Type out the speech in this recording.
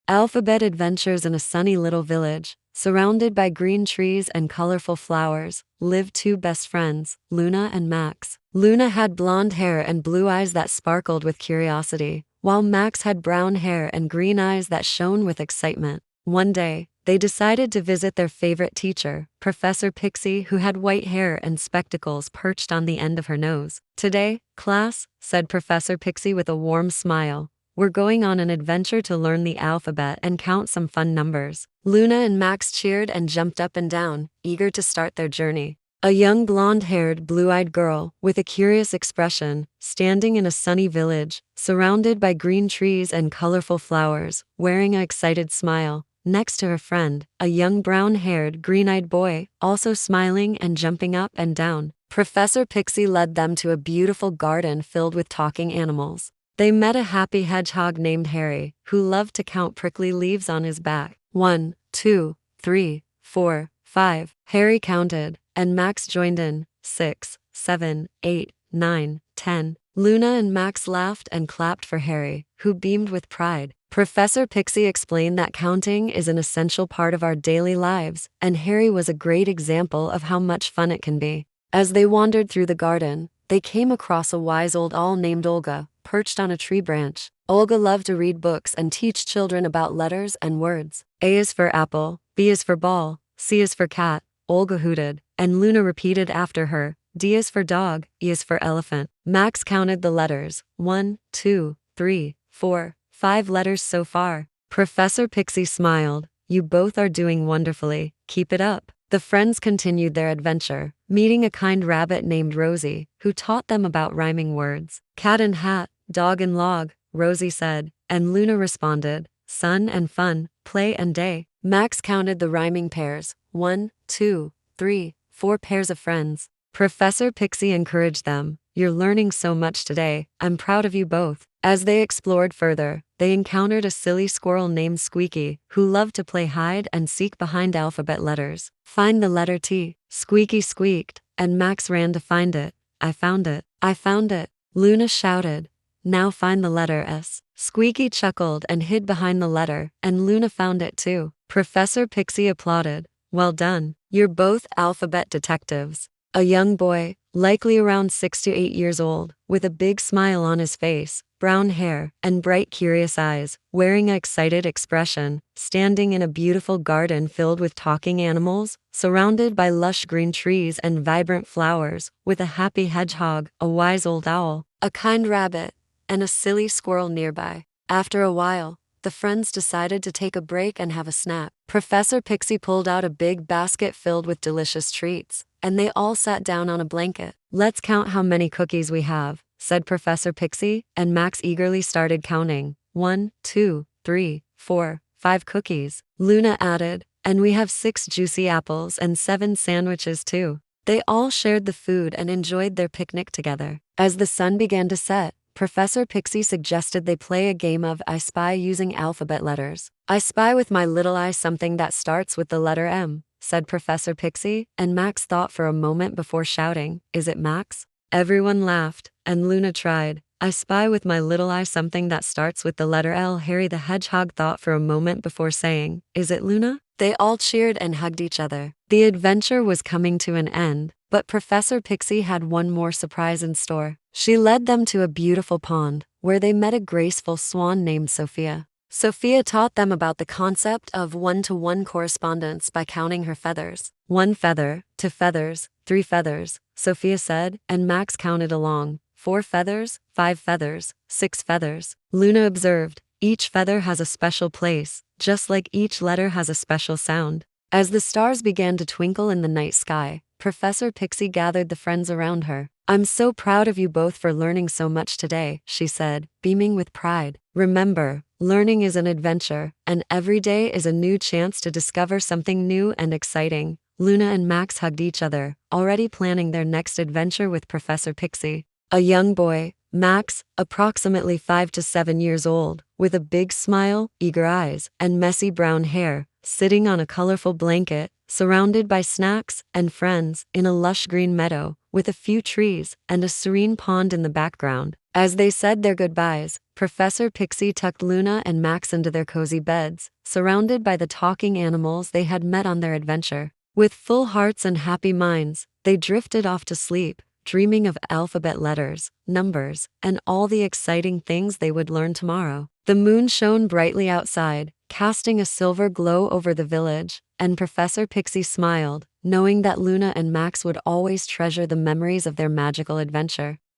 Alphabet adventures in a sunny little village. Surrounded by green trees and colorful flowers, lived two best friends, Luna and Max. Luna had blonde hair and blue eyes that sparkled with curiosity, while Max had brown hair and green eyes that shone with excitement. One day, they decided to visit their favorite teacher, Professor Pixie, who had white hair and spectacles perched on the end of her nose. "Today, class," said Professor Pixie with a warm smile, "we're going on an adventure to learn the alphabet and count some fun numbers." Luna and Max cheered and jumped up and down, eager to start their journey. A young blonde-haired, blue-eyed girl, with a curious expression, standing in a sunny village, surrounded by green trees and colorful flowers, wearing an excited smile, next to her friend, a young brown-haired, green-eyed boy, also smiling and jumping up and down. Professor Pixie led them to a beautiful garden filled with talking animals. They met a happy hedgehog named Harry, who loved to count prickly leaves on his back. 1, 2, 3, 4, 5. Harry counted, and Max joined in. 6, 7, 8, 9, 10. Luna and Max laughed and clapped for Harry, who beamed with pride. Professor Pixie explained that counting is an essential part of our daily lives, and Harry was a great example of how much fun it can be. As they wandered through the garden, they came across a wise old owl named Olga, perched on a tree branch. Olga loved to read books and teach children about letters and words. A is for apple, B is for ball, C is for cat, Olga hooted, and Luna repeated after her. D is for dog, E is for elephant. Max counted the letters. 1, 2, 3, 4, 5 letters so far. Professor Pixie smiled. "You both are doing wonderfully. Keep it up." The friends continued their adventure, meeting a kind rabbit named Rosie, who taught them about rhyming words. "Cat and hat, dog and log," Rosie said, and Luna responded, "Sun and fun, play and day." Max counted the rhyming pairs. 1, 2, 3, 4 pairs of friends. Professor Pixie encouraged them. "You're learning so much today. I'm proud of you both." As they explored further, they encountered a silly squirrel named Squeaky, who loved to play hide and seek behind alphabet letters. "Find the letter T," Squeaky squeaked, and Max ran to find it. "I found it. I found it," Luna shouted. "Now find the letter S." Squeaky chuckled and hid behind the letter, and Luna found it too. Professor Pixie applauded. "Well done. You're both alphabet detectives." A young boy, likely around 6 to 8 years old, with a big smile on his face, brown hair, and bright curious eyes, wearing an excited expression, standing in a beautiful garden filled with talking animals, surrounded by lush green trees and vibrant flowers, with a happy hedgehog, a wise old owl, a kind rabbit, and a silly squirrel nearby. After a while, the friends decided to take a break and have a snack. Professor Pixie pulled out a big basket filled with delicious treats, and they all sat down on a blanket. "Let's count how many cookies we have," said Professor Pixie, and Max eagerly started counting. 1, 2, 3, 4, 5 cookies. Luna added, "And we have 6 juicy apples and 7 sandwiches too." They all shared the food and enjoyed their picnic together. As the sun began to set, Professor Pixie suggested they play a game of I Spy using alphabet letters. "I spy with my little eye something that starts with the letter M," said Professor Pixie, and Max thought for a moment before shouting, "Is it Max?" Everyone laughed, and Luna tried. "I spy with my little eye something that starts with the letter L." Harry the Hedgehog thought for a moment before saying, "Is it Luna?" They all cheered and hugged each other. The adventure was coming to an end, but Professor Pixie had one more surprise in store. She led them to a beautiful pond, where they met a graceful swan named Sophia. Sophia taught them about the concept of one-to-one correspondence by counting her feathers. 1 feather, 2 feathers, 3 feathers, Sophia said, and Max counted along. 4 feathers, 5 feathers, 6 feathers. Luna observed, "Each feather has a special place, just like each letter has a special sound." As the stars began to twinkle in the night sky, Professor Pixie gathered the friends around her. "I'm so proud of you both for learning so much today," she said, beaming with pride. "Remember, learning is an adventure, and every day is a new chance to discover something new and exciting." Luna and Max hugged each other, already planning their next adventure with Professor Pixie. A young boy, Max, approximately 5 to 7 years old, with a big smile, eager eyes, and messy brown hair, sitting on a colorful blanket, surrounded by snacks and friends in a lush green meadow with a few trees and a serene pond in the background. As they said their goodbyes, Professor Pixie tucked Luna and Max into their cozy beds, surrounded by the talking animals they had met on their adventure. With full hearts and happy minds, they drifted off to sleep, dreaming of alphabet letters, numbers, and all the exciting things they would learn tomorrow. The moon shone brightly outside, casting a silver glow over the village, and Professor Pixie smiled, knowing that Luna and Max would always treasure the memories of their magical adventure.